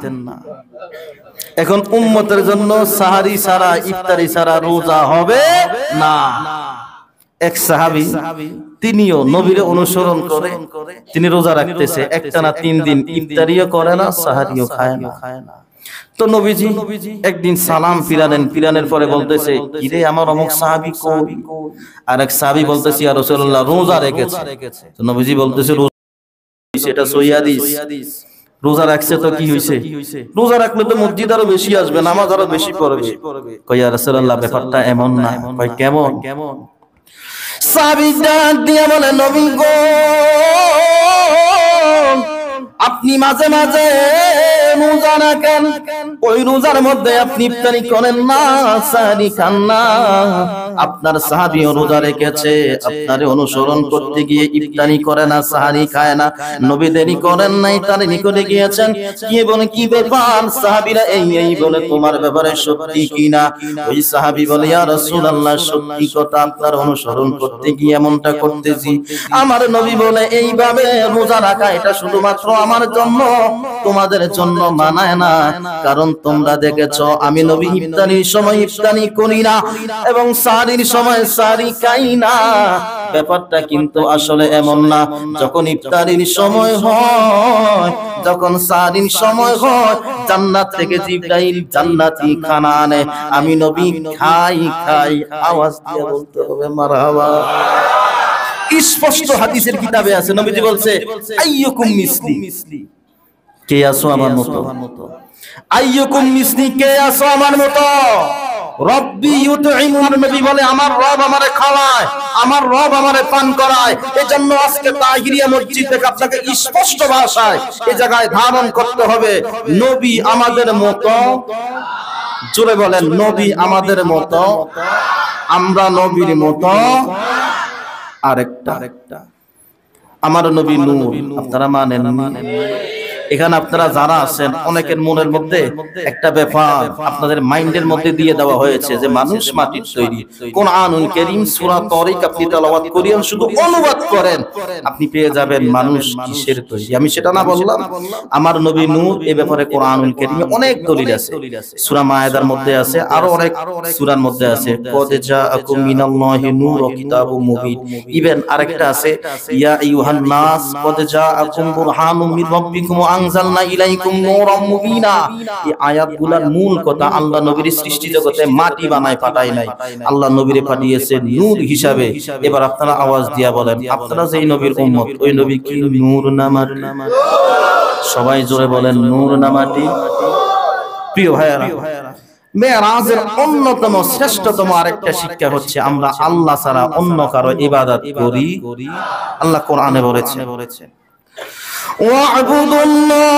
এখন উম্মতের জন্য সাহারি ছাড়া, ইফতারি ছাড়া রোজা হবে না। এক সাহাবী, তিনিও নবীরে অনুসরণ করে তিনি রোজা রাখতেছে একটানা 3 দিন, ইফতারিও করে না, সাহারিও খায় না। তো নবীজি একদিন সালাম ফিরানের পরে বলতেছে, কিরে আমার অমুক সাহাবী কই? আর এক সাহাবী বলতেছে, ইয়া রাসূলুল্লাহ রোজা রেখেছে। তো নবীজি বলতেছে, সেটা সহিহ হাদিস, রোজা রাখছে তো কি হইছে? রোজা রাখলে তো মসজিদ আরো বেশি আসবে, নামাজ আরো বেশি পড়বে। কই ইয়া রাসূলুল্লাহ ব্যাপারটা এমন না। কই কেমন? সাহাবী ডাক দিয়া বলে, নবী গো, আপনি মাঝে মাঝে রোজা রাখেন, ওই রোজার মধ্যে আপনি ইফতারি করেন না, সাহারি খান না। আপনার সাহাবীও রোজা রেখেছে, আপনারে অনুসরণ করতে গিয়ে ইফতারি করে না, সাহারি খায় না। নবী দেরি করেন নাই, তার নিকটে গিয়েছেন, গিয়ে বলে কি ব্যাপার? সাহাবীরা এই বলে, তোমার ব্যাপারে সত্যি কিনা? ওই সাহাবী বলে, ইয়া রাসূলুল্লাহ সত্যি কথা, আপনার অনুসরণ করতে গিয়ে এমনটা করতেছি। আমার নবী বলে, এইভাবে রোজা রাখা এটা শুধুমাত্র আমার জন্য, তোমাদের জন্য মানায় না। কারণ তোমরা দেখেছো আমি নবী ইফতারির সময় ইফতারি করি না এবং সাহারির সময় সাহারি খাই না। ব্যাপারটা কিন্তু আসলে এমন না। যখন ইফতারির সময় হয়, যখন সাহারির সময় হয়, জান্নাত থেকে জিবরাইল জান্নাতি খানা আনে, আমি নবী খাই। আওয়াজ দিয়ে বলতে হবে মারহাবা। স্পষ্ট হাদিসের কিতাবে আছে, নবীজি বলছে, আইয়ুকুম মিসলি, কে আছো আমার মতো? আইয়ুকুম মিসলি, কে আছো আমার মতো? রব্বি ইউতঈমুন, নবী বলে আমার রব আমারে খাওয়ায়, আমার রব আমারে পান করায়। এজন্য আজকে তাহিরিয়া মসজিদ থেকে আপনাকে স্পষ্ট ভাষায় এই জায়গায় ধারণ করতে হবে, নবী আমাদের মতো। জোরে বলেন, নবী আমাদের মতো, আমরা নবীর মতো। আরেকটা, আমার নবী নূর, আপনারা মানেন? এখানে আপনারা যারা আছেন, অনেকের মনের মধ্যে একটা ব্যাপার আপনাদের মাইন্ডের মধ্যে দিয়ে দেওয়া হয়েছে যে মানুষ মাটির তৈরি। কোরআনুল কারীম সূরা তারিক আপনি তেলাওয়াত করেন, শুধু অনুবাদ করেন, আপনি পেয়ে যাবেন মানুষ কিসের তৈরি। আমি সেটা না বললাম, আমার নবী নূর। এই ব্যাপারে কোরআনুল কারীমে অনেক দলিল আছে, সূরা মায়েদার মধ্যে আছে, আরো অনেক সূরার মধ্যে আছে। কদ জাআকুম মিনাল্লাহি নূর ওয়া কিতাবুম মুবিন। ইভেন আরেকটা আছে, ইয়া আইয়ুহান নাস কদ জাআকুম বুরহানুম মির রাব্বিকুম আনজালনা ইলাইকুম নূরাম মুবিনা। এই আয়াতগুলোর মূল কথা, আল্লাহ নবীর সৃষ্টি জগতে মাটি বানায় পাঠায় নাই, আল্লাহ নবীরে পাঠিয়েছে নূর হিসাবে। এবার আপনারা আওয়াজ দিয়া বলেন, আপনারা যেই নবীর উম্মত, ওই নবী কি নূর না মাটি? সবাই জোরে বলেন, নূর না মাটি? প্রিয় ভাইয়েরা, মেরাজের অন্যতম শ্রেষ্ঠতম আরেকটা শিক্ষা হচ্ছে, আমরা আল্লাহ ছাড়া অন্য কারো ইবাদত করি। আল্লাহ কোরআনে বলেছে, ওয়া'বুদুল্লাহ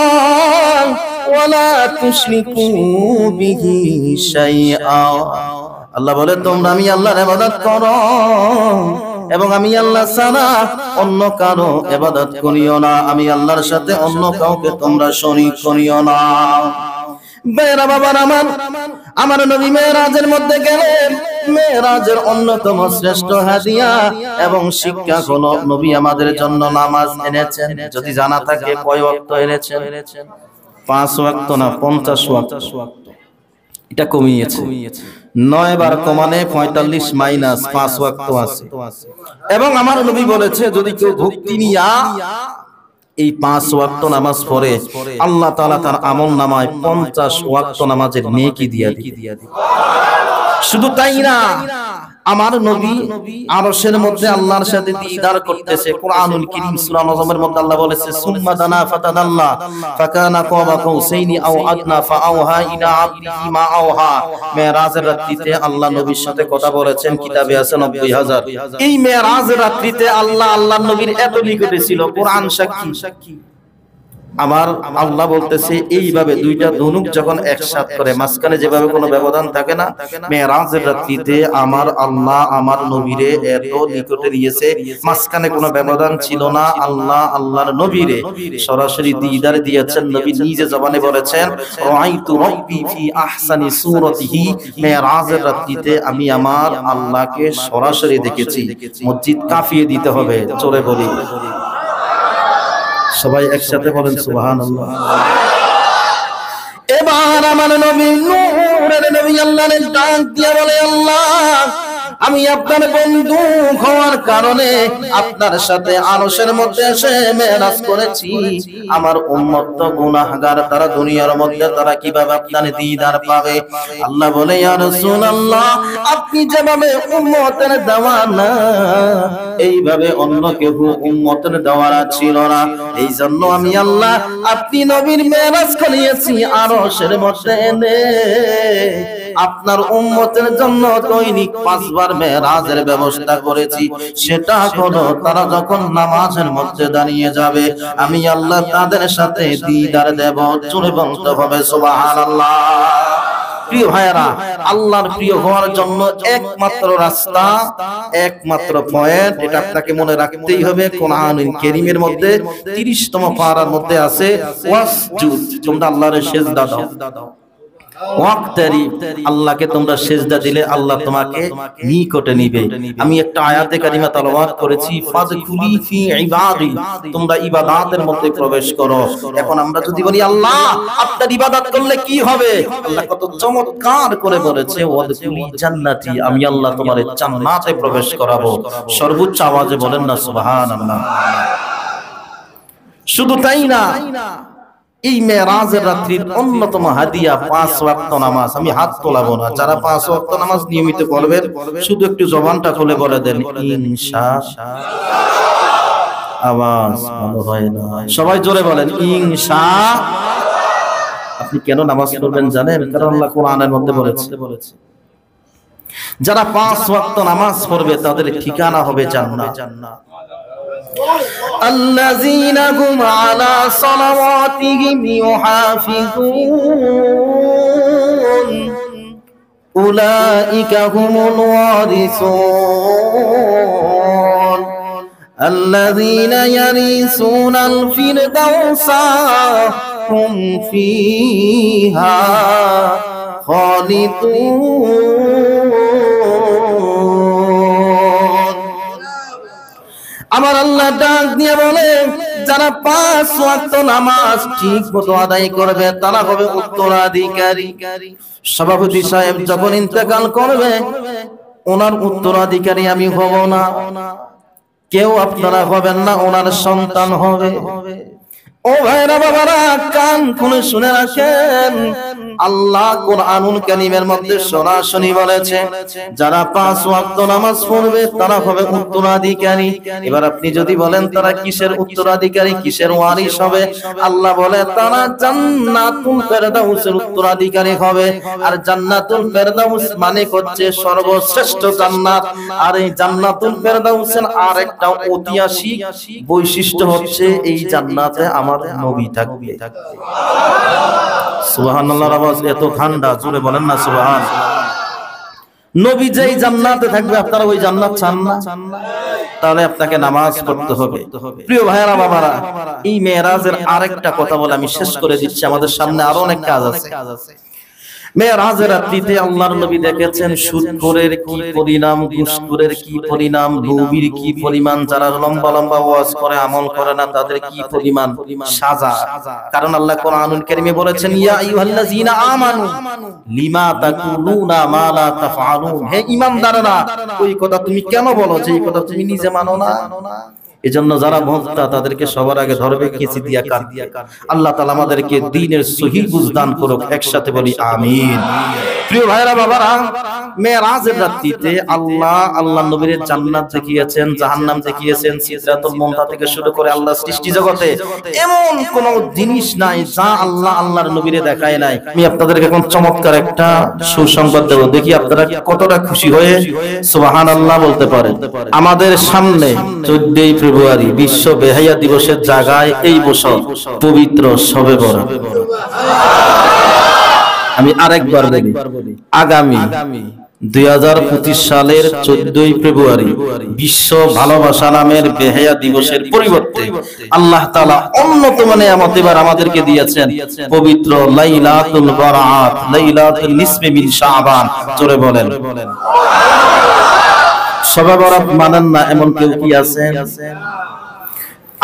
ওয়া লা তুশরিকু বিহি শাইআ। আল্লাহ বলে, তোমরা আমি আল্লাহর ইবাদত করো এবং আমি আল্লাহ ছাড়া অন্য কারো ইবাদত করিও না। আমি আল্লাহর সাথে অন্য কাউকে তোমরা শরীক করিও না। বেরা বাবার আমার নবী মেরাজের মধ্যে গেলেন। মেরাজের অন্যতম শ্রেষ্ঠ হাদিয়া এবং শিক্ষা হলো, নবী আমাদের জন্য নামাজ এনেছেন। যদি জানা থাকে কয় ওয়াক্ত এনেছেন? 5 ওয়াক্ত না 50 ওয়াক্ত, এটা কমিয়েছে। 9 বার কমানে 45 মাইনাস 5 ওয়াক্ত আছে। এবং আমার নবী বলেছে যদি কেউ ভক্তি নিয়া এই 5 ওয়াক্ত নামাজ পড়ে আল্লাহ তাআলা তার আমলনামায় 50 ওয়াক্ত নামাজের নেকি দিয়া দিবে। শুধু তাই না, আমার নবী আরশের মধ্যে আল্লাহর সাথে দিদার করতেছে। কুরআনুল কারীম সূরা নজমের মধ্যে আল্লাহ বলেছে সুম্মা দানা ফাতাদাল্লা ফাকানা কাবা কাউসাইনি আও আদনা ফাআওহা ইলা আবদিহি মা আওহা। মেরাজের রাত্রিতে আল্লাহ নবীর সাথে কথা বলেছেন, কিতাবে আছে 90,000। এই মেরাজের রাত্রিতে আল্লাহর নবীর এত নিকটে ছিল, কোরআন সাক্ষী। আমার আল্লাহ বলতেছে এইভাবে দুইটা ধনুক যখন একসাথ করে মাঝখানে যেভাবে কোনো ব্যবধান থাকে না, মেরাজের রাত্রিতে আমার আল্লাহ আমার নবীরে এত নিকটে দিয়েছে, মাঝখানে কোনো ব্যবধান ছিল না। আল্লাহর নবীরে সরাসরি দিদার দিয়েছেন। নবী নিজে জবানে বলেছেন রাআইতু রাব্বি ফি আহসানি সূরাতিহি। মেরাজের রাত্রিতে আমি আমার আল্লাহকে সরাসরি দেখেছি। মসজিদ কাঁপিয়ে দিতে হবে, চলে বলি সবাই একসাথে বলেন সুবহানাল্লাহ। এবার আমার নবী নূরের নবী আল্লাহর ডাক দিয়ে বলে আল্লাহ আমি আপনার বন্ধু হওয়ার কারণে আপনার সাথে আরশের মধ্যে এসে মেরাজ করেছি। আমার উম্মত তো গুনাহগার, তারা দুনিয়ার মধ্যে তারা কিভাবে আপনার দিদার পাবে? আল্লাহ বলে ইয়া রাসূলুল্লাহ আপনি যেভাবে উম্মতের দেওয়ানা এইভাবে অন্য কেউ উম্মতের দেওয়ানা ছিল না। এই জন্য আমি আল্লাহ আপনি নবীর মেরাজ করিয়েছি আরশের মধ্যে এনে আপনার উম্মতের জন্য দৈনিক 5 বার মেরাজের ব্যবস্থা করেছি। সেটা হলো তারা যখন নামাজের মধ্যে দাঁড়িয়ে যাবে আমি আল্লাহ তাদের সাথে দিদার দেব। জোরে বলতে হবে সুবহানাল্লাহ। প্রিয় ভাইরা, আল্লাহর প্রিয় হওয়ার জন্য একমাত্র রাস্তা, একমাত্র পয়েন্ট, এটা আপনাকে মনে রাখতেই হবে। কোরআনুল কারীমের মধ্যে 30তম পারার মধ্যে আছে ওয়াসজুদ, তোমরা আল্লাহর সিজদা দাও। ওয়াক্তারি, আল্লাহকে তোমরা সিজদা দিলে আল্লাহ তোমাকে নিকটে নিবে। আমি একটা আয়াতে কারিমা তেলাওয়াত করেছি ফাযকুলি ফি ইবাদি, তোমরা ইবাদতের মধ্যে প্রবেশ করো। এখন আমরা যদি বলি আল্লাহ আপনার ইবাদত করলে কি হবে, আল্লাহ কত চমৎকার করে বলেছে ওয়াদকুলি জান্নাতি, আমি আল্লাহ তোমার জান্নাতে প্রবেশ করাবো। সর্বোচ্চ আওয়াজে বলেন না সুবহানাল্লাহ। শুধু তাই না, এই মেরাজের রাত্রির অন্যতম হাদিয়া 5 ওয়াক্ত নামাজ। আমি হাত তোলাবো না, যারা 5 ওয়াক্ত নামাজ নিয়মিত পড়বেন শুধু একটু জবানটা খুলে বলে দেন ইনশাআল্লাহ। আওয়াজ ভালো হয় না, সবাই জোরে বলেন ইনশাআল্লাহ। আপনি কেন নামাজ পড়বেন জানেন? কারণ আল্লাহ কোরআনের মধ্যে বলেছে যারা 5 ওয়াক্ত নামাজ পড়বে তাদের ঠিকানা হবে জান্নাত। الذين هم على صلواتهم يحافظون أولئك هم الوارثون الذين يرثون الفردوس هم فيها خالدون। আমার আল্লাহ ডাক দিয়ে বলে যারা 5 ওয়াক্ত নামাজ ঠিক মতো আদায় করবে তারা হবে উত্তরাধিকারী। সভাপতি সাহেব যখন ইন্তেকাল করবে ওনার উত্তরাধিকারী আমি হব না, কেউ আপনারা হবেন না, ওনার সন্তান হবে। ও ভাইরা বাবারা কান খুলে শুনে রাখেন, আল্লাহ কোরআনুল কারীমের মধ্যে সরাসরি বলেছে যারা 5 ওয়াক্ত নামাজ পড়বে তারা হবে উত্তরাধিকারী। এবার আপনি যদি বলেন তারা কিসের উত্তরাধিকারী, কিসের ওয়ারিস হবে, আল্লাহ বলে তারা জান্নাতুল ফেরদাউসের উত্তরাধিকারী হবে। আর জান্নাতুল ফেরদাউস মানে হচ্ছে সর্বশ্রেষ্ঠ জান্নাত। আর এই জান্নাতুল ফেরদাউসের আরেকটা ঐতিহাসিক বৈশিষ্ট্য হচ্ছে এই জান্নাতে আমার নবী থাকবে। সুবহানাল্লাহর আওয়াজ এত ঠান্ডা, জোরে বলেন না সুবহান। নবী যেই জান্নাতে থাকবে আপনারা ওই জান্নাত চান না? তাহলে আপনাকে নামাজ পড়তে হবে। প্রিয় ভাইরা বাবারা, এই মেরাজের আরেকটা কথা বলে আমি শেষ করে দিচ্ছি, আমাদের সামনে আরো অনেক কাজ আছে। মেরাজের রাত্রিতে আল্লাহর নবী দেখেছেন সুদখোরের কি পরিণাম, ঘুষখোরের কি পরিণাম, লোভীর কি পরিমাণ, যারা লম্বা লম্বা ওয়াজ করে আমল করে না তাদের কি পরিমাণ সাজা। কারণ আল্লাহ কোরআনুল কারীমে বলেছেন, ইয়া আইয়ুহাল্লাযীনা আমানু লিমা তাকুলুনা মা লা তাফআলুন, হে ঈমানদাররা ওই কথা তুমি কেন বলো যে এই কথা তুমি নিজে মানো না। এজন্য যারা ভক্তা তাদেরকে সবার আগে ধরবে কেচি দিয়া কাট দিয়া। আল্লাহ তাআলা আমাদেরকে দ্বীনের সহিহ বুঝ দান করুক, একসাথে বলি আমিন। প্রিয় ভাইরা বাবারা, মেরাজের রাত্রিতে আল্লাহ নবীর জান্নাত দেখিয়েছেন, জাহান্নাম দেখিয়েছেন, সিদরাতুল মুনতাহা থেকে শুরু করে আল্লাহ সৃষ্টি জগতে এমন কোন জিনিস নাই যা আল্লাহর নবীরে দেখায় নাই। আমি আপনাদেরকে এখন চমৎকার একটা সুসংবাদ দেব, দেখি আপনারা কতটা খুশি হয়ে সুবহানাল্লাহ বলতে পারেন। আমাদের সামনে 14 ফেব্রুয়ারি বিশ্ব বেহায়া দিবসের জায়গায় এই বছর পবিত্র শবে বরাত। আমি আরেকবার বলি, আগামী 2025 সালের 14 ফেব্রুয়ারি বিশ্ব ভালোবাসা নামের বেহায়া দিবসের পরিবর্তে আল্লাহ তাআলা অন্যতম নিয়ামত এবার আমাদেরকে দিয়েছেন পবিত্র লাইলাতুল বারাত, লাইলাতুল নিসফি মিন শাবান। জোরে বলেন। শবে বরাত মানেন না এমন কেউ কি আছেন?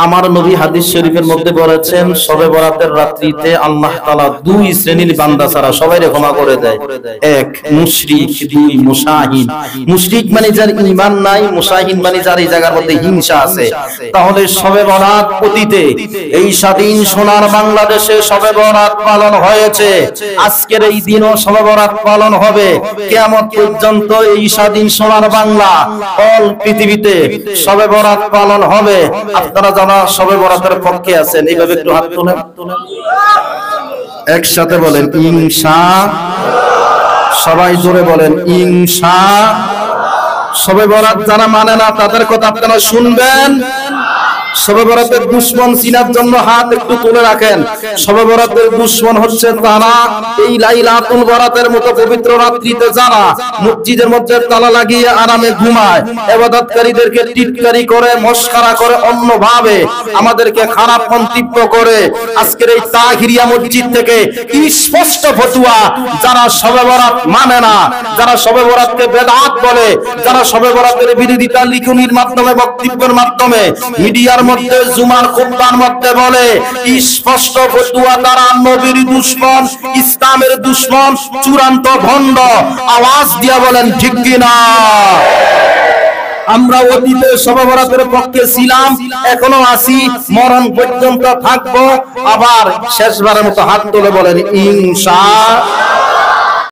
আমার নবী হাদিস শরীফের মধ্যে বলেছেন, শবে বরাতের রাত্রিতে আল্লাহ তাআলা 2 শ্রেণীর বান্দা ছাড়া সবাইকে ক্ষমা করে দেয়। 1 মুশরিক, 2 মুশাহিন। মুশরিক মানে যার ঈমান নাই, মুশাহিন মানে যার এই জায়গার মধ্যে হিংসা আছে। তাহলে শবে বরাত অতীতে এই স্বাধীন সোনার বাংলাদেশে শবে বরাত পালন হয়েছে, আজকের এই দিনও শবে বরাত পালন হবে। কিয়ামত পর্যন্ত এই স্বাধীন সোনার বাংলা অল পৃথিবীতে শবে বরাত পালন হবে। আপনারা শবে বরাতের পক্ষে আছেন, এইভাবে একটু হাত তোলেন, একসাথে বলেন ইনশাআল্লাহ। সবাই জোরে বলেন ইনশাআল্লাহ। শবে বরাত যারা মানে না তাদের কথা আপনারা শুনবেন। শবে বরাতের দুশমন চিনার জন্য হাত একটু তুলে রাখেন। শবে বরাতের দুশমন হচ্ছে তারা এই লাইলাতুল বরাতের মতো পবিত্র রাত্রিতে যারা মসজিদের মধ্যে তালা লাগিয়ে আরামে ঘুমায়, ইবাদতকারীদেরকে টিটকারি করে, মশকরা করে, অন্যভাবে আমাদেরকে খারাপ মন্তব্য করে। আজকের এই তাহিরিয়া মসজিদ থেকে স্পষ্ট ফতোয়া, যারা শবে বরাত মানে না, যারা শবে বরাতকে বেদাত বলে, যারা শবে বরাতের বিরোধিতা লিখনির মাধ্যমে, বক্তব্যের মাধ্যমে, মিডিয়ার মধ্যে, জুমার খুতবার মধ্যে বলে, স্পষ্ট ফতোয়া তারা নবীর দুশমন, ইসলামের দুশমন, চূড়ান্ত ভণ্ড। আওয়াজ দিয়া বলেন ঠিক কিনা? আমরা অতীতে শবে বরাতের পক্ষে ছিলাম, এখনো আছি, মরণ পর্যন্ত থাকবো। আবার শেষবারের মতো হাত তুলে বলেন ইনশাআল্লাহ।